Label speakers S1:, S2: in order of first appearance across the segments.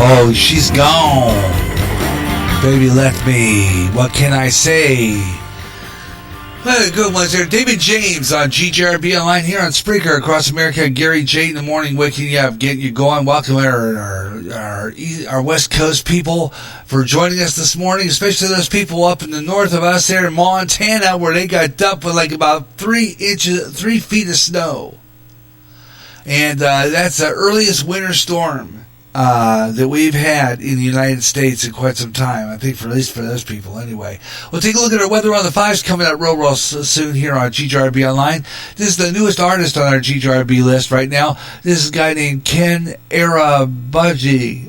S1: Oh, she's gone. Baby left me. What can I say? Well, good ones there. David James on GJRB Online here on Spreaker across America. Gary J in the morning, waking you up, getting you going. Welcome our West Coast people for joining us this morning, especially those people up in the north of us there in Montana, where they got dumped with like about 3 feet of snow. And that's the earliest winter storm that we've had in the United States in quite some time. I think at least for those people anyway. We'll take a look at our weather on the 5s coming out real soon here on GJRB Online. This is the newest artist on our GJRB list right now. This is a guy named Ken Arabaji.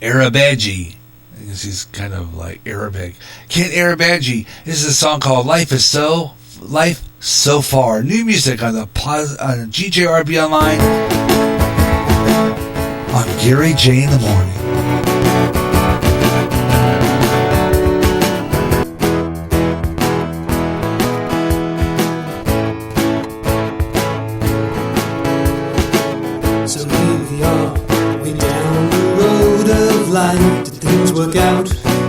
S1: Arabaji. I guess he's kind of like Arabic. Ken Arabaji. This is a song called Life So Far. New music on GJRB Online. On Gary J in the morning.
S2: So here we are, way down the road of life. Did things work out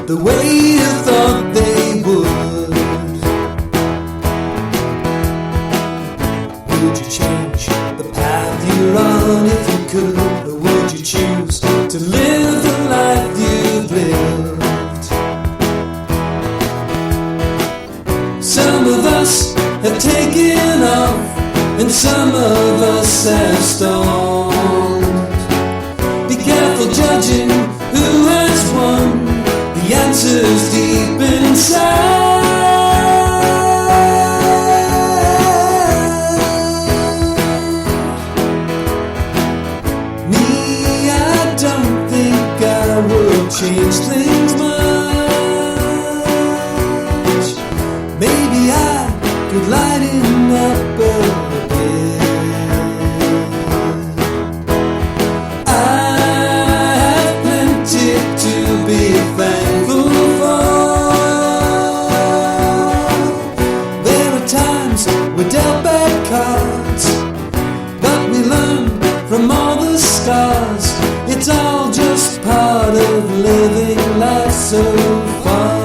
S2: the way you thought they would? Would you change the path you're on if you could? Or would you choose to live the life you've lived? Some of us have taken off, and some of us have stalled. Be careful judging who has won. The answer's deep inside. Me, I don't think I would change things much. Maybe I could lighten up a bit. I have plenty to be thankful for. There are times we're dealt bad cards, but we learn from all the scars. It's all just part of living life so far.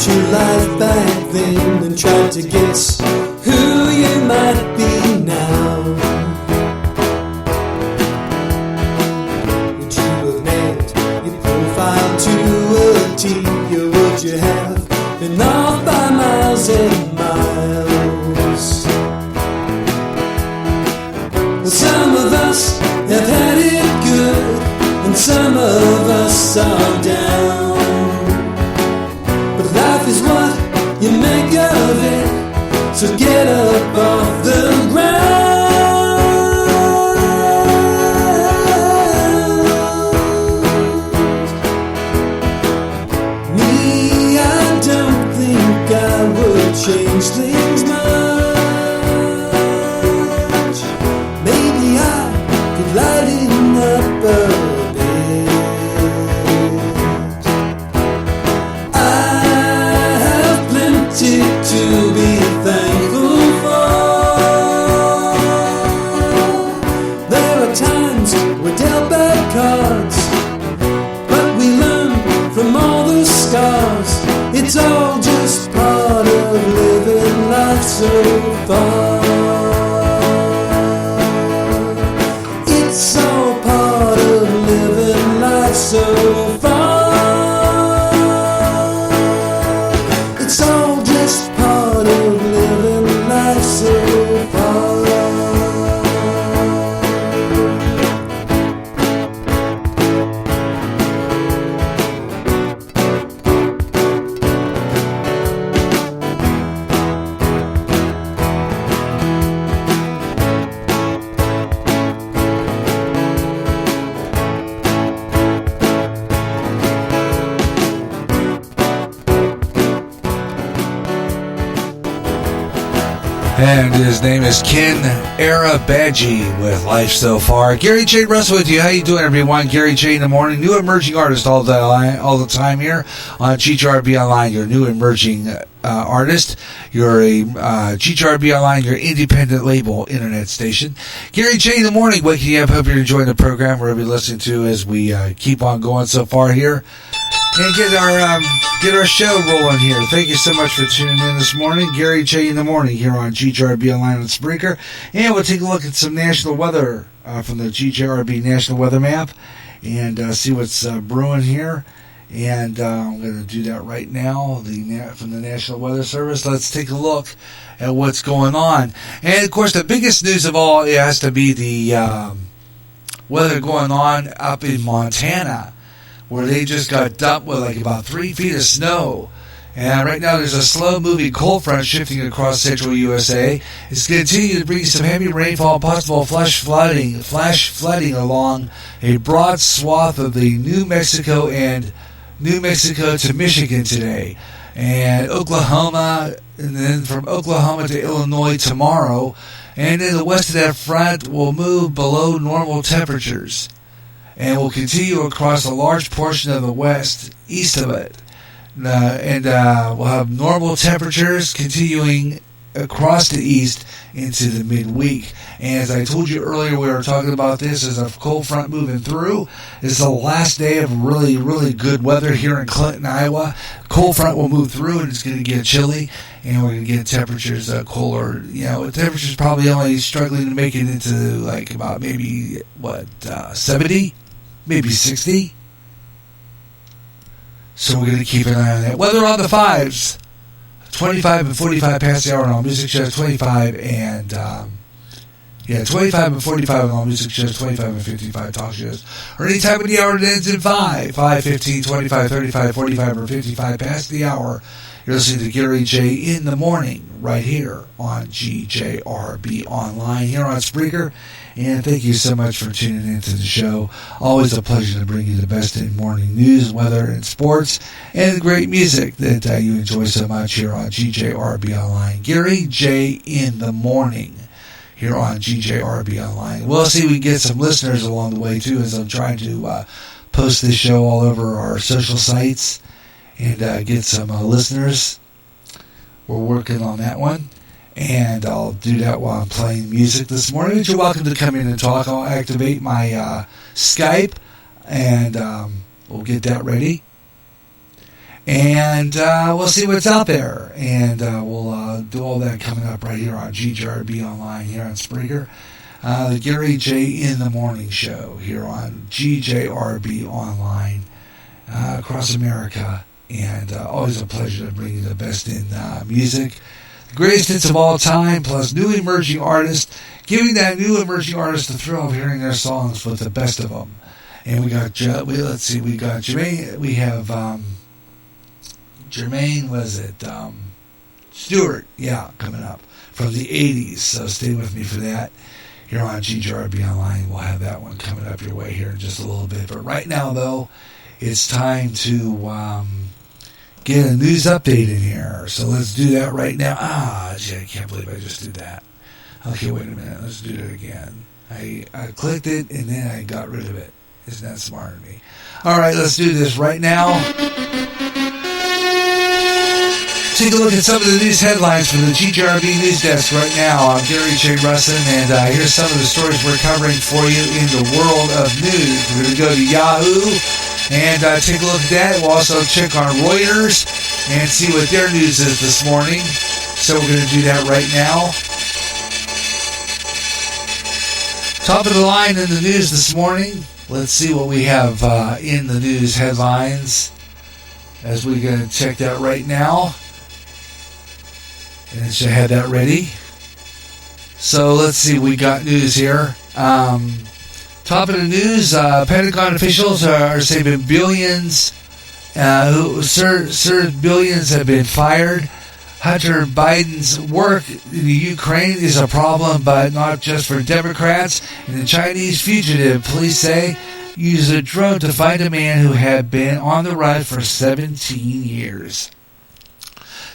S2: Your life back then and tried to guess who you might be now. Would you have nailed your profile to a T, or would you have been off by miles and miles? Some of us have had it good, and some of us are down. Life is what you make of it, so get up off the ground. Me, I don't think I would change things much. Maybe I could lighten up a to be thankful for. There are times we're dealt bad cards, but we learn from all the scars. It's all just part of living life so far. It's all part of living life so far. It's all just part of living life so far.
S1: And his name is Ken Arabaji with Life So Far. Gary J. Russell with you. How you doing, everyone? Gary J. in the morning. New emerging artist all the time here on GRB Online. Your new emerging artist. You're a GRB Online, your independent label internet station. Gary J. in the morning waking you up. Hope you're enjoying the program we're going to be listening to as we keep on going so far here. And get our show rolling here. Thank you so much for tuning in this morning. Gary J. in the morning here on GRB Online and Spreaker. And we'll take a look at some national weather from the GRB National Weather Map and see what's brewing here. And I'm going to do that right now from the National Weather Service. Let's take a look at what's going on. And, of course, the biggest news of all has to be the weather going on up in Montana, where they just got dumped with like about 3 feet of snow. And right now there's a slow-moving cold front shifting across central USA. It's going to continue to bring some heavy rainfall, possible flash flooding along a broad swath of the New Mexico to Michigan today. And Oklahoma, and then from Oklahoma to Illinois tomorrow. And then the west of that front will move below normal temperatures and will continue across a large portion of the west east of it. and we'll have normal temperatures continuing across the east into the midweek. And as I told you earlier, we were talking about this as a cold front moving through. This is the last day of really, really good weather here in Clinton, Iowa. Cold front will move through and it's going to get chilly, and we're going to get temperatures cooler. Temperatures probably only struggling to make it into like about maybe 70, maybe 60. So we're going to keep an eye on that. Weather on the fives. 25 and 45 past the hour on all music shows, 25 and 25 and 45 on all music shows, 25 and 55 talk shows, or any time of the hour that ends in 5, 15, 25, 35, 45, or 55 past the hour. You're listening to Gary J in the morning right here on GJRB Online here on Spreaker. And thank you so much for tuning into the show. Always a pleasure to bring you the best in morning news, weather, and sports, and the great music that you enjoy so much here on GJRB Online. Gary J in the morning here on GJRB Online. We'll see if we can get some listeners along the way, too, as I'm trying to post this show all over our social sites and get some listeners. We're working on that one. And I'll do that while I'm playing music this morning. You're welcome to come in and talk. I'll activate my Skype, and we'll get that ready. And we'll see what's out there. And we'll do all that coming up right here on GJRB Online here on Spreaker. The Gary J in the Morning Show here on GJRB Online across America. And always a pleasure to bring you the best in music. Greatest hits of all time, plus new emerging artists, giving that new emerging artist the thrill of hearing their songs with the best of them. And we got Jermaine. We have Jermaine. Stewart, coming up from the '80s. So stay with me for that. Here on GJRB Online, we'll have that one coming up your way here in just a little bit. But right now, though, it's time to get a news update in here. So let's do that right now. I can't believe I just did that. Okay, wait a minute. Let's do it again. I clicked it and then I got rid of it. Isn't that smart of me? All right, let's do this right now. Take a look at some of the news headlines from the GJRB News Desk right now. I'm Gary J. Russin, and here's some of the stories we're covering for you in the world of news. We're going to go to Yahoo and take a look at that. We'll also check on Reuters and see what their news is this morning. So we're going to do that right now. Top of the line in the news this morning. Let's see what we have in the news headlines as we're going to check that right now. And I should have that ready. So let's see, we got news here. Top of the news, Pentagon officials are saving billions. Billions have been fired. Hunter Biden's work in the Ukraine is a problem, but not just for Democrats. And the Chinese fugitive, police say, used a drone to find a man who had been on the run for 17 years.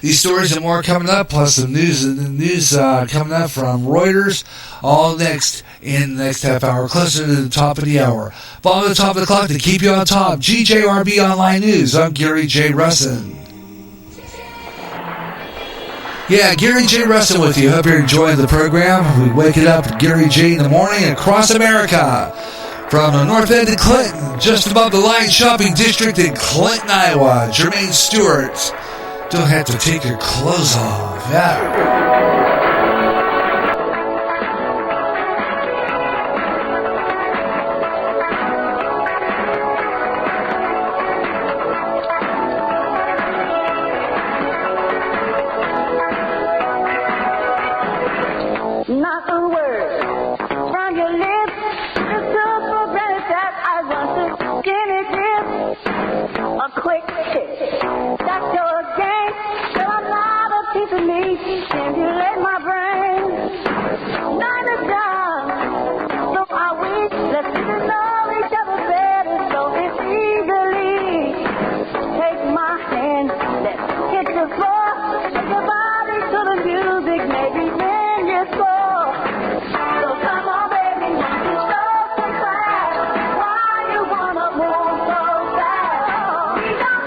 S1: These stories and more coming up, plus some news coming up from Reuters, all next in the next half hour, closer to the top of the hour. Follow the top of the clock to keep you on top. GJRB Online News. I'm Gary J. Russin. Yeah, Gary J. Russin with you. Hope you're enjoying the program. We wake it up, Gary J. in the morning across America. From the north end of Clinton, just above the Lion Shopping District in Clinton, Iowa, Jermaine Stewart. Don't have to take your clothes off. Yeah.
S3: Not a word from your lips. The super breath that I want to give it a quick kiss. That's your game. So I'm not a piece of meat. Stimulate my brain. Night is done. So are we. Let's get to know each other better. So it's easily. Take my hand. Let's hit the floor. Take your body to the music. Maybe then you score. So come on, baby. You so fast. Why you wanna move so fast? We don't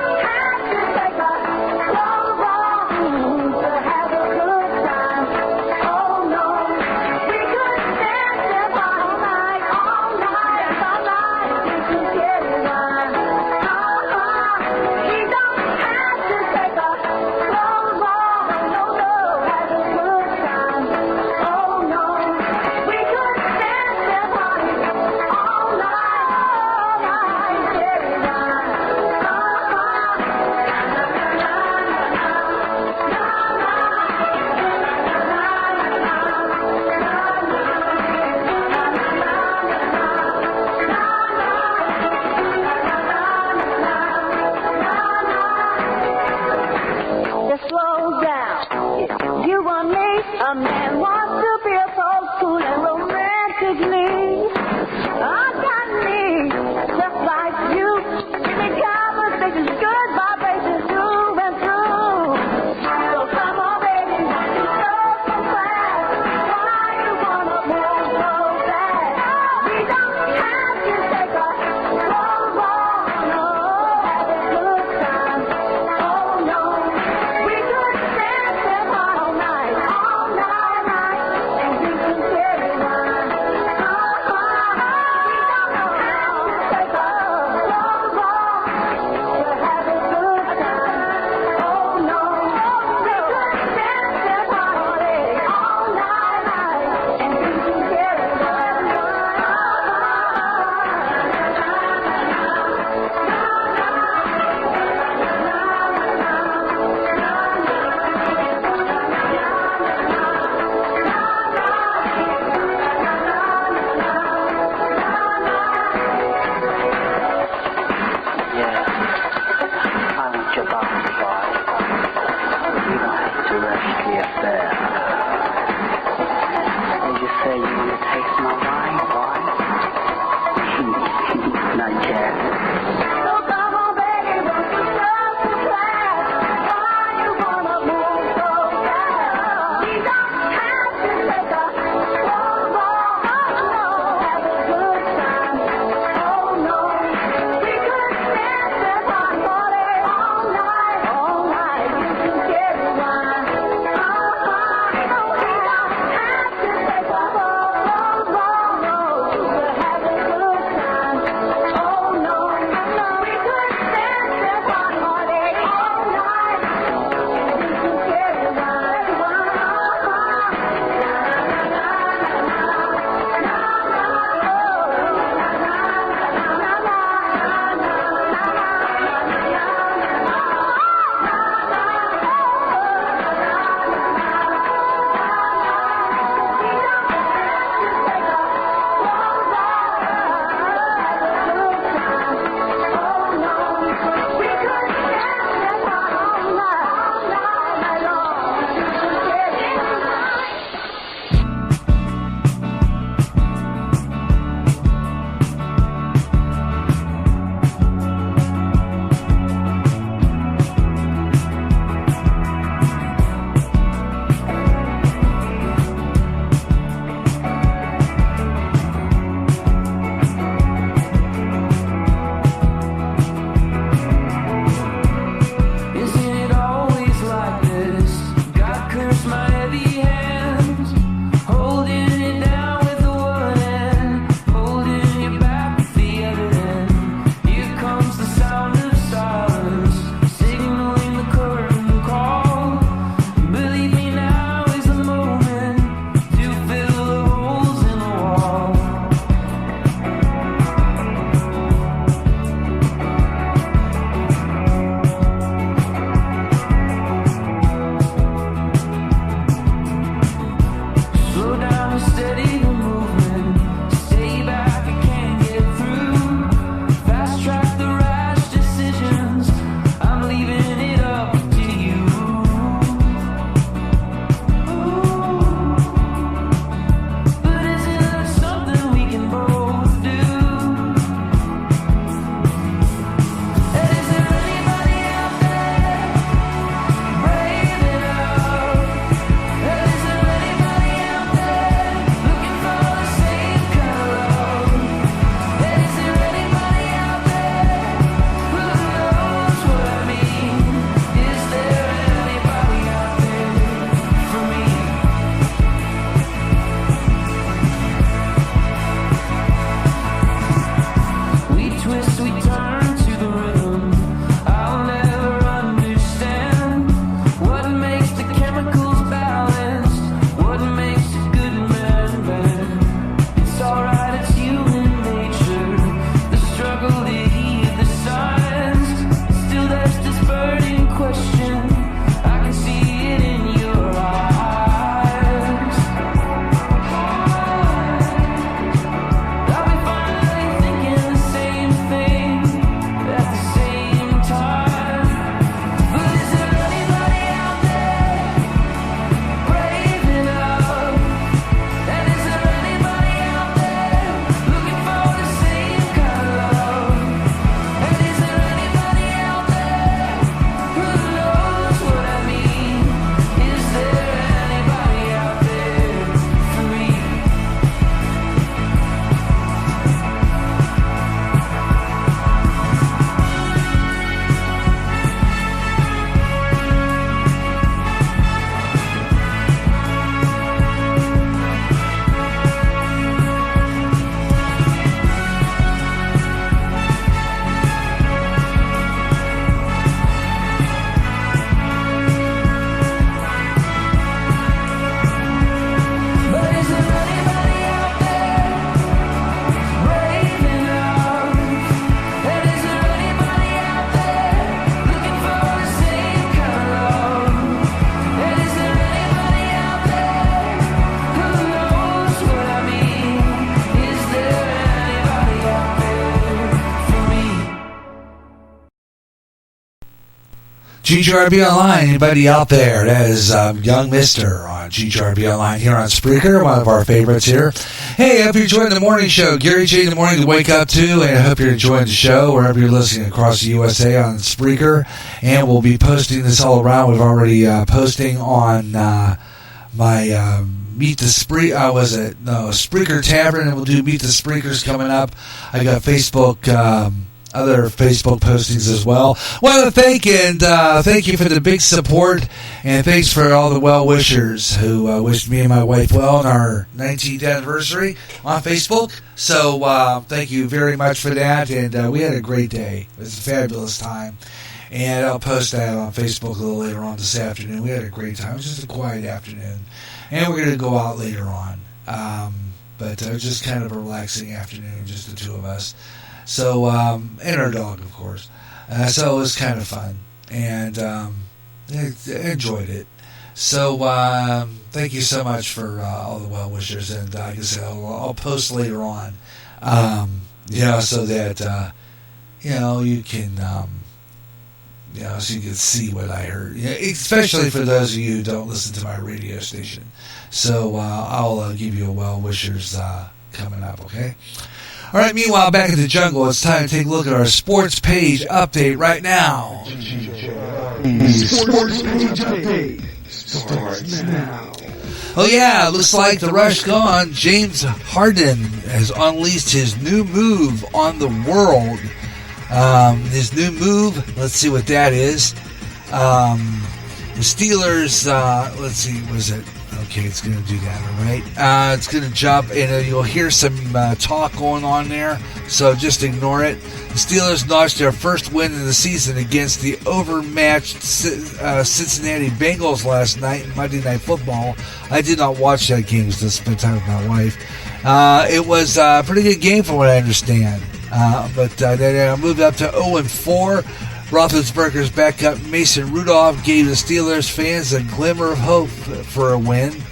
S1: GGRB Online, anybody out there? That is Young Mister on GGRB Online here on Spreaker, one of our favorites here. Hey, I hope you're enjoying the morning show. Gary J in the morning to wake up to, and I hope you're enjoying the show wherever you're listening across the USA on Spreaker. And we'll be posting this all around. We've already posting on my Meet the Spreaker Tavern, and we'll do Meet the Spreakers coming up. I got Facebook. Other Facebook postings as well. Want to thank you for the big support, and thanks for all the well-wishers who wished me and my wife well on our 19th anniversary on Facebook. So thank you very much for that, and we had a great day. It was a fabulous time, and I'll post that on Facebook a little later on this afternoon. We had a great time. It was just a quiet afternoon, and we're going to go out later on. But it was just kind of a relaxing afternoon, just the two of us. So, and our dog, of course. So it was kind of fun, and I enjoyed it. So, thank you so much for all the well wishers, and like I said, I'll post later on, so that you can, so you can see what I heard, especially for those of you who don't listen to my radio station. So, I'll give you a well wishers coming up, okay? All right, meanwhile, back in the jungle, it's time to take a look at our sports page update right now.
S2: Sports page update starts now.
S1: Oh, yeah, looks like the rush gone. James Harden has unleashed his new move on the world. His new move, let's see what that is. The Steelers, let's see, was it? Okay, it's going to do that, all right? It's going to jump, and you'll hear some talk going on there, so just ignore it. The Steelers notched their first win in the season against the overmatched Cincinnati Bengals last night in Monday Night Football. I did not watch that game because I spent time with my wife. It was a pretty good game from what I understand, but they moved up to 0-4. Roethlisberger's backup Mason Rudolph gave the Steelers fans a glimmer of hope for a win.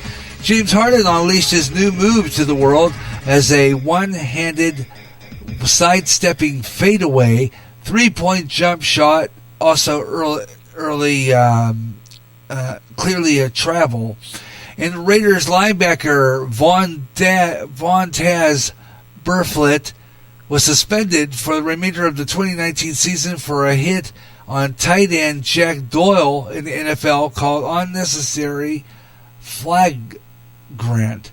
S1: James Harden unleashed his new move to the world as a one-handed sidestepping fadeaway, three-point jump shot, also clearly a travel. And Raiders linebacker Von Taz Burflet was suspended for the remainder of the 2019 season for a hit on tight end Jack Doyle in the NFL called unnecessary flagrant.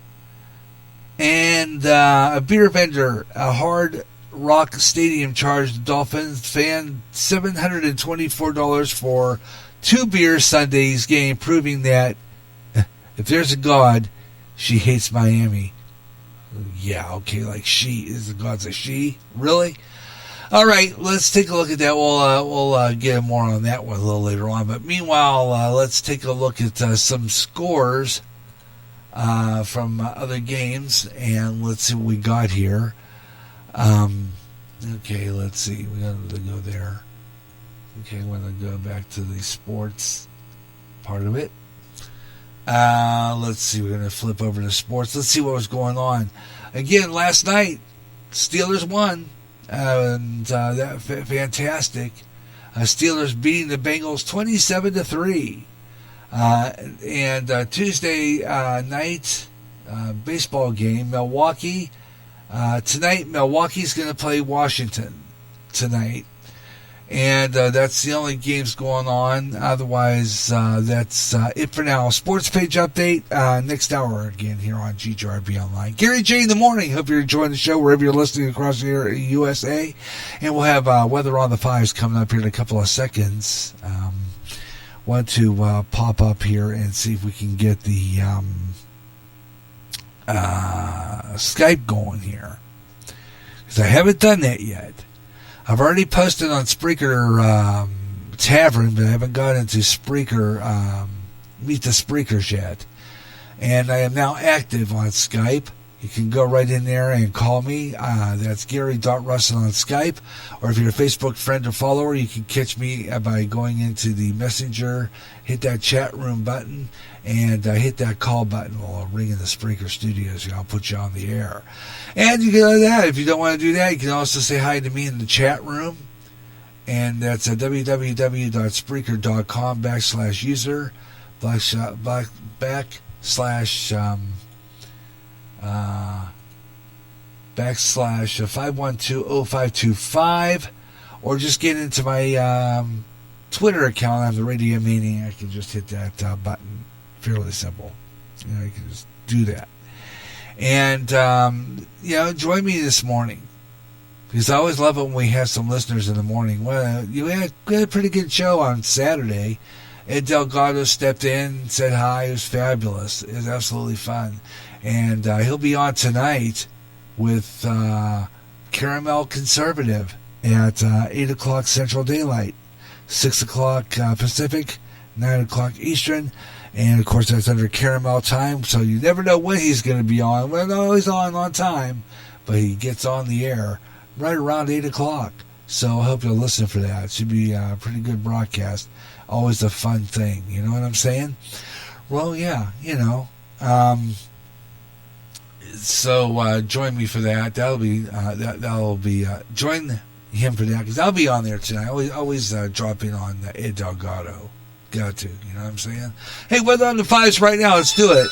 S1: And a beer vendor, a Hard Rock Stadium, charged Dolphins fan $724 for 2 beer Sunday's game, proving that if there's a God, she hates Miami. Yeah, okay, like she is the God's a she, really? All right, let's take a look at that. We'll get more on that one a little later on. But meanwhile, let's take a look at some scores from other games, and let's see what we got here. Okay, let's see. We got to go there. Okay, I'm going to go back to the sports part of it. Let's see. We're going to flip over to sports. Let's see what was going on. Again, last night, Steelers won, and that fantastic. Steelers beating the Bengals 27-3. And Tuesday night baseball game, Milwaukee. Tonight, Milwaukee's going to play Washington tonight. And that's the only games going on. Otherwise, that's it for now. Sports page update next hour again here on GGRB Online. Gary J in the morning. Hope you're enjoying the show wherever you're listening across the USA. And we'll have weather on the fives coming up here in a couple of seconds. Want to pop up here and see if we can get the Skype going here, because I haven't done that yet. I've already posted on Spreaker Tavern, but I haven't got into Spreaker Meet the Spreakers yet. And I am now active on Skype. You can go right in there and call me. That's Gary.Russell on Skype. Or if you're a Facebook friend or follower, you can catch me by going into the Messenger, hit that chat room button, and hit that call button while I'll ring in the Spreaker Studios, and I'll put you on the air. And you can do that. If you don't want to do that, you can also say hi to me in the chat room. and that's www.spreaker.com/user backslash 5120525, or just get into my Twitter account. I'm the Radio Maniac. I can just hit that button. Fairly simple. You know, you can just do that. And, join me this morning, because I always love it when we have some listeners in the morning. Well, we had a pretty good show on Saturday. Ed Delgado stepped in, said hi. It was fabulous. It was absolutely fun. And he'll be on tonight with Caramel Conservative at 8 o'clock Central Daylight, 6 o'clock Pacific, 9 o'clock Eastern. And, of course, that's under Caramel time, so you never know when he's going to be on. Well, no, he's on time, but he gets on the air right around 8 o'clock. So I hope you'll listen for that. It should be a pretty good broadcast. Always a fun thing. You know what I'm saying? Well, yeah, So join me for that. That'll be join him for that, because I'll be on there tonight. Always drop in on Ed Delgado. Got to, you know what I'm saying? Hey, weather on the fives right now. Let's do it.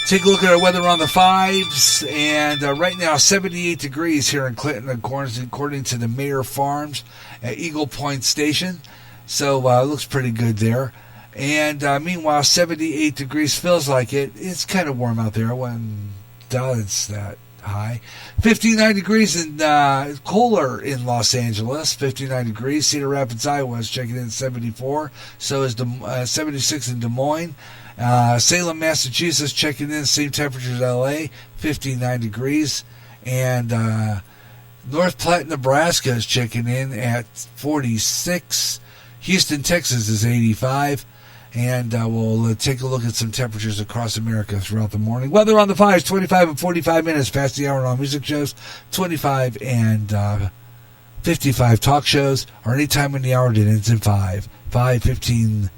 S1: Take a look at our weather on the fives, and right now 78 degrees here in Clinton, according to the Mayer Farms at Eagle Point Station. So it looks pretty good there. And meanwhile, 78 degrees feels like it. It's kind of warm out there when it's that high. 59 degrees and cooler in Los Angeles. 59 degrees. Cedar Rapids, Iowa is checking in 74. So is 76 in Des Moines. Salem, Massachusetts checking in same temperature as LA. 59 degrees. And North Platte, Nebraska is checking in at 46. Houston, Texas is 85. And we'll take a look at some temperatures across America throughout the morning. Weather on the fives, 25 and 45 minutes past the hour on music shows, 25 and 55 talk shows, or any time in the hour that ends in 5, 15,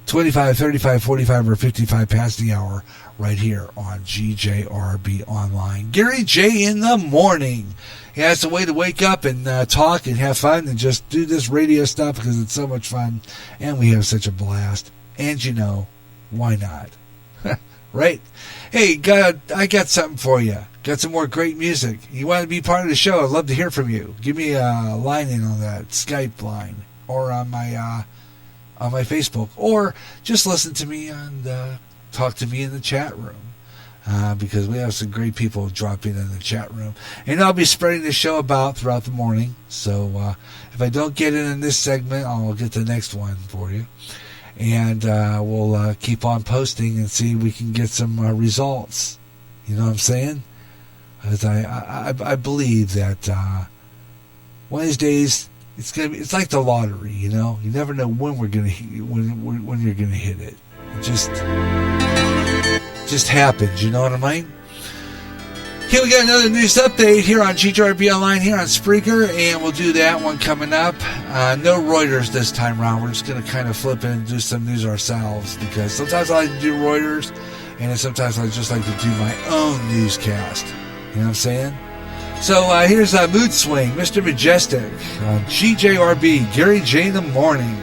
S1: 25, 35, 45, or 55 past the hour, right here on GJRB Online. Gary J in the morning. Yeah, it's a way to wake up and talk and have fun and just do this radio stuff because it's so much fun, and we have such a blast. And why not? Right? Hey, I got something for you. Got some more great music. You want to be part of the show? I'd love to hear from you. Give me a line in on that Skype line, or on my Facebook, or just listen to me and talk to me in the chat room. Because we have some great people dropping in the chat room. And I'll be spreading the show about throughout the morning. So if I don't get it in this segment, I'll get the next one for you. And we'll keep on posting and see if we can get some results. You know what I'm saying? As I believe that Wednesdays, it's like the lottery. You know, you never know when we're gonna when you're gonna hit it. It just happens. You know what I mean? Okay, we got another news update here on GJRB Online here on Spreaker, and we'll do that one coming up. No Reuters this time around. We're just going to kind of flip in and do some news ourselves, because sometimes I like to do Reuters, and then sometimes I just like to do my own newscast. You know what I'm saying? So here's Mood Swing, Mr. Majestic on GJRB, Gary J in the morning.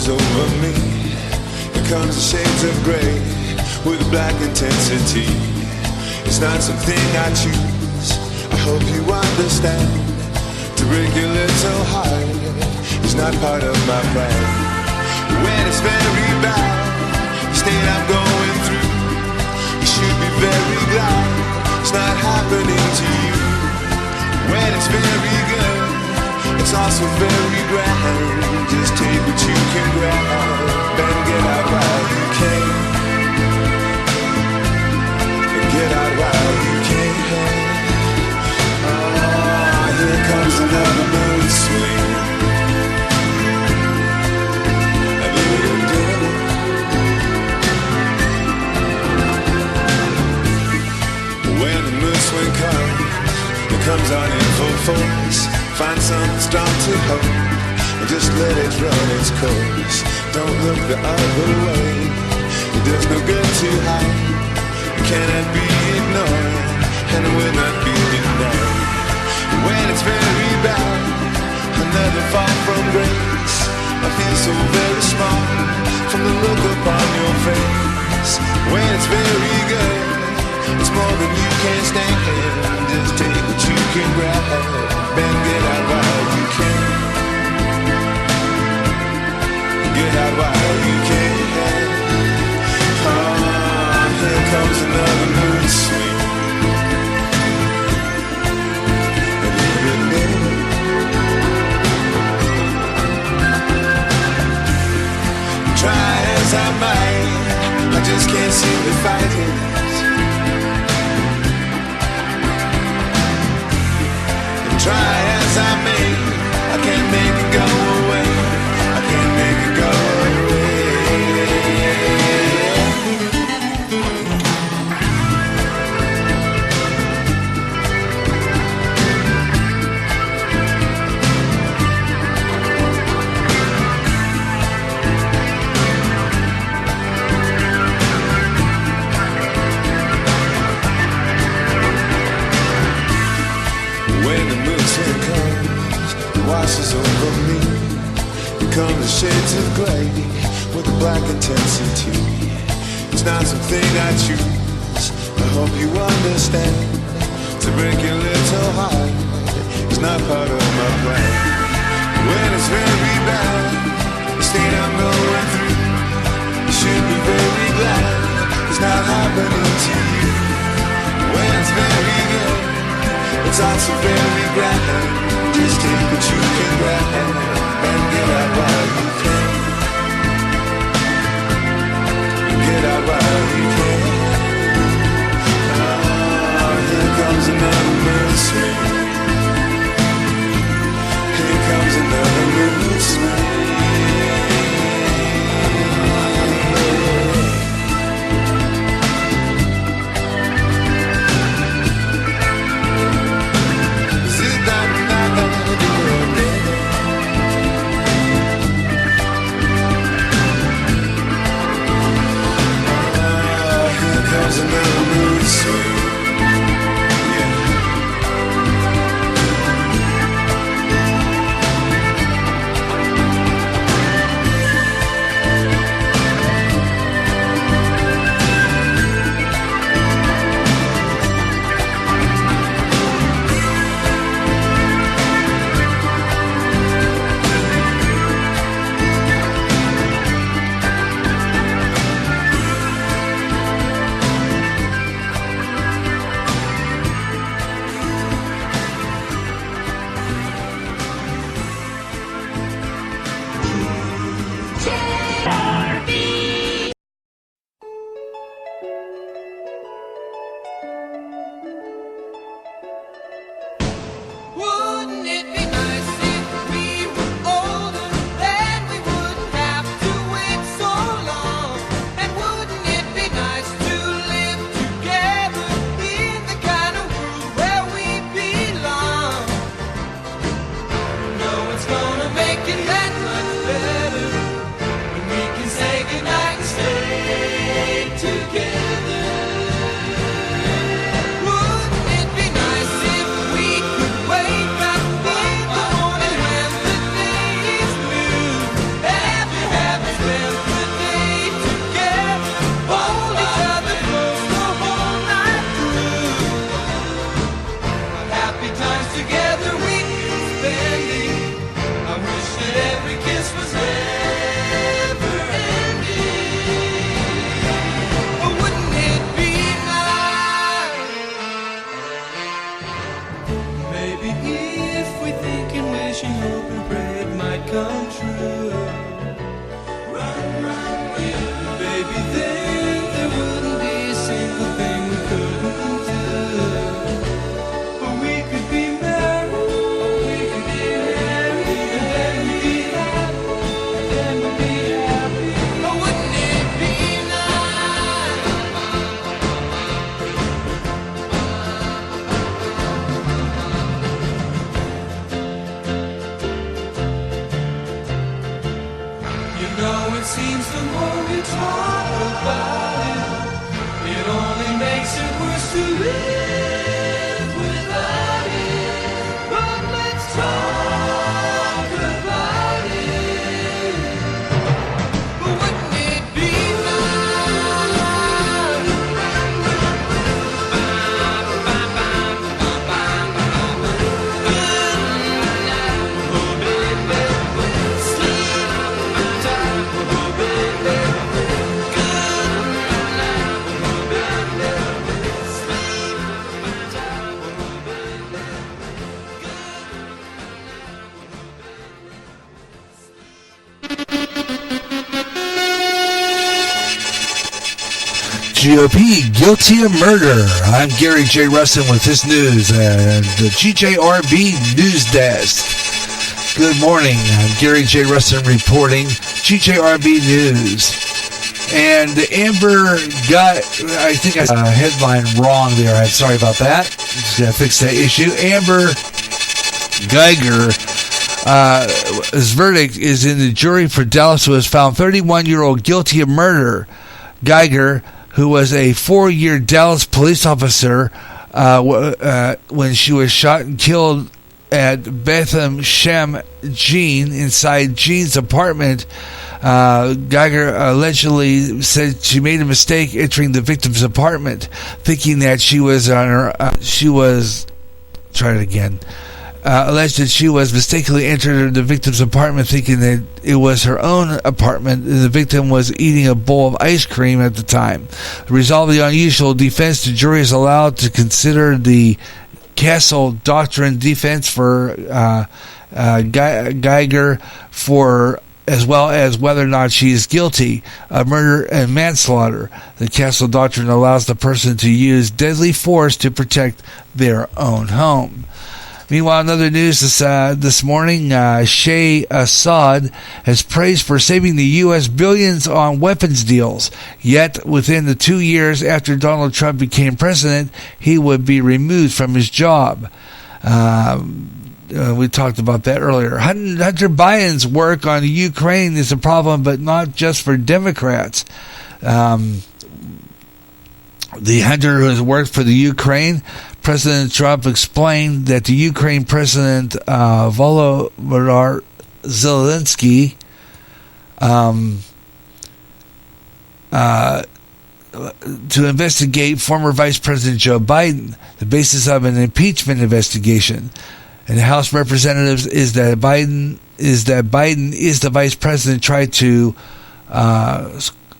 S4: Over me, it comes in shades of gray with black intensity. It's not something I choose. I hope you understand. To break your little heart is not part of my plan. When it's very bad, the state I'm going through, you should be very glad it's not happening to you. When it's very good, it's It's also very grand. Just take what you can grab and get out while you can. Get out while you can. Ah, here comes another moon swing. When the moon swing comes, it comes on in full force. Find something strong to hold and just let it run its course. Don't look the other way. It does no good to hide. It cannot be ignored and it will not be denied. When it's very bad, another fall from grace. I feel so very small from the look upon your face. When it's very good, it's more than you can stand. Just take what you can grab and get out while you can. Get out while you can. Ah, here comes another mood swing. Try as I might, I just can't seem to fight it. Try as I may, I can't make it go away. I can't make it go away. When the moon swing comes, it washes over me. Become the shades of grey with a black intensity. It's not something I choose. I hope you understand. To break your little heart is not part of my plan. When it's very bad, the state I'm going through, you should be very glad it's not happening to you. When it's very good, it's also very grand. Just take what you can grab and get out while you can. Get out while you can. Ah, here comes another mood swing. Here comes another mood swing.
S2: Maybe then there wouldn't be a single thing we couldn't do. But we could be married, and then we'd be happy, Oh, wouldn't it be nice? You know, it seems the more we talk about it, it only makes it worse to live without it. But let's talk about it. But wouldn't it be
S1: GOP guilty of murder. I'm Gary J. Rustin with this news and the GJRB News Desk. Good morning. I'm Gary J. Rustin reporting GJRB News. And Amber got, I think I said a headline wrong there. I'm sorry about that. Just going to fix that issue. Amber Geiger, his verdict is in the jury for Dallas, who was found 31-year-old guilty of murder. Geiger, who was a 4-year Dallas police officer when she was shot and killed at Bethlehem Shem Jean inside Jean's apartment. Geiger allegedly said she made a mistake entering the victim's apartment, thinking that she was on her. Alleged that she was mistakenly entered the victim's apartment, thinking that it was her own apartment, and the victim was eating a bowl of ice cream at the time. To resolve the unusual defense, the jury is allowed to consider the Castle Doctrine defense for Geiger for as well as whether or not she is guilty of murder and manslaughter. The Castle Doctrine allows the person to use deadly force to protect their own home. Meanwhile, in other news this morning, Sheh Assad has praised for saving the U.S. billions on weapons deals. Yet, within the 2 years after Donald Trump became president, he would be removed from his job. We talked about that earlier. Hunter Biden's work on Ukraine is a problem, but not just for Democrats. The Hunter who has worked for the Ukraine, President Trump explained that the Ukraine President Volodymyr Zelensky to investigate former Vice President Joe Biden, the basis of an impeachment investigation. And the House Representatives is that Biden is the Vice President tried to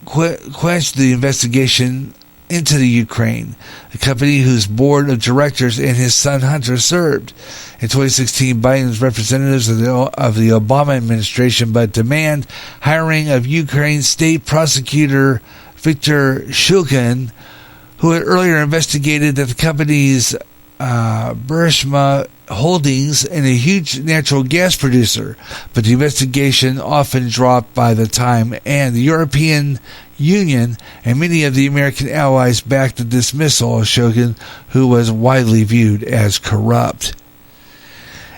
S1: quench the investigation into the Ukraine, the company whose board of directors and his son Hunter served. In 2016, Biden's representatives of the Obama administration but demand hiring of Ukraine State Prosecutor Viktor Shulkin, who had earlier investigated that the company's Burisma Holdings and a huge natural gas producer, but the investigation often dropped by the time, and the European Union and many of the American allies backed the dismissal of Shogun, who was widely viewed as corrupt.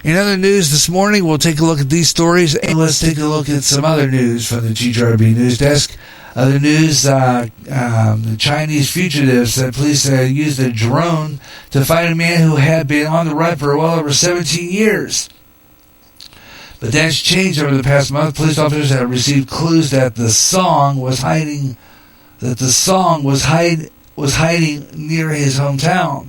S1: In other news this morning, we'll take a look at these stories, and let's take a look at some other news from the GJRB News Desk. Other news, the Chinese fugitives said police used a drone to find a man who had been on the run for well over 17 years. But that's changed over the past month. Police officers have received clues that the song was hiding near his hometown,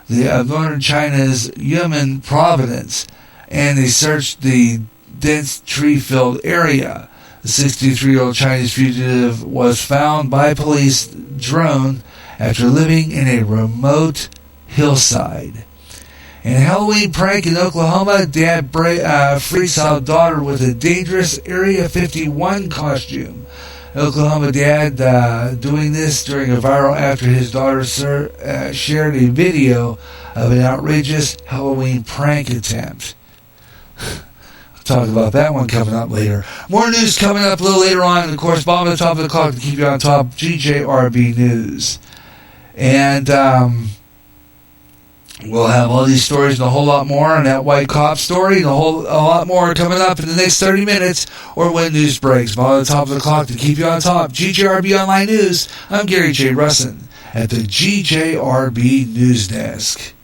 S1: of northern China's Yunnan province, and they searched the dense tree-filled area. The 63-year-old Chinese fugitive was found by police drone after living in a remote hillside. In a Halloween prank in Oklahoma, dad freaks out daughter with a dangerous Area 51 costume. Oklahoma dad doing this during a viral after his daughter shared a video of an outrageous Halloween prank attempt. Talk about that one coming up later. More news coming up a little later on. And of course, bottom of the top of the clock to keep you on top, GJRB News. And we'll have all these stories and a whole lot more on that white cop story and a lot more coming up in the next 30 minutes or when news breaks. Bottom of the top of the clock to keep you on top, GJRB Online News. I'm Gary J. Russin at the GJRB News Desk.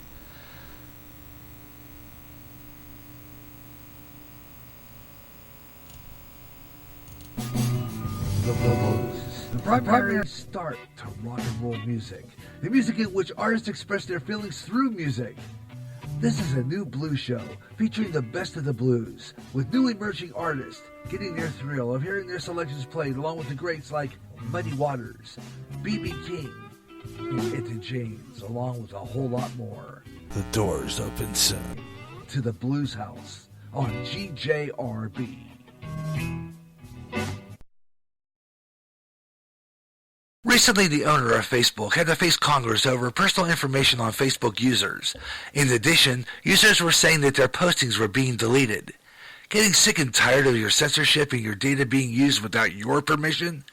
S1: The primary start to rock and roll music. The music in which artists express their feelings through music. This is a new blues show featuring the best of the blues, with new emerging artists getting their thrill of hearing their selections played along with the greats like Muddy Waters, B.B. King, and Etta James, along with a whole lot more. The doors open soon to the Blues House on GJRB. Recently, the owner of Facebook had to face Congress over personal information on Facebook users. In addition, users were saying that their postings were being deleted. Getting sick and tired of your censorship and your data being used without your permission?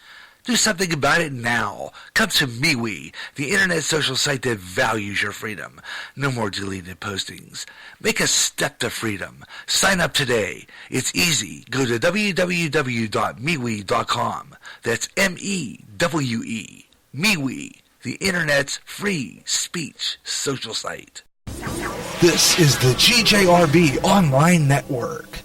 S1: Do something about it now. Come to MeWe, the internet social site that values your freedom. No more deleted postings. Make a step to freedom. Sign up today. It's easy. Go to www.MeWe.com. That's M-E-W-E. MeWe, the internet's free speech social site. This is the GJRB Online Network.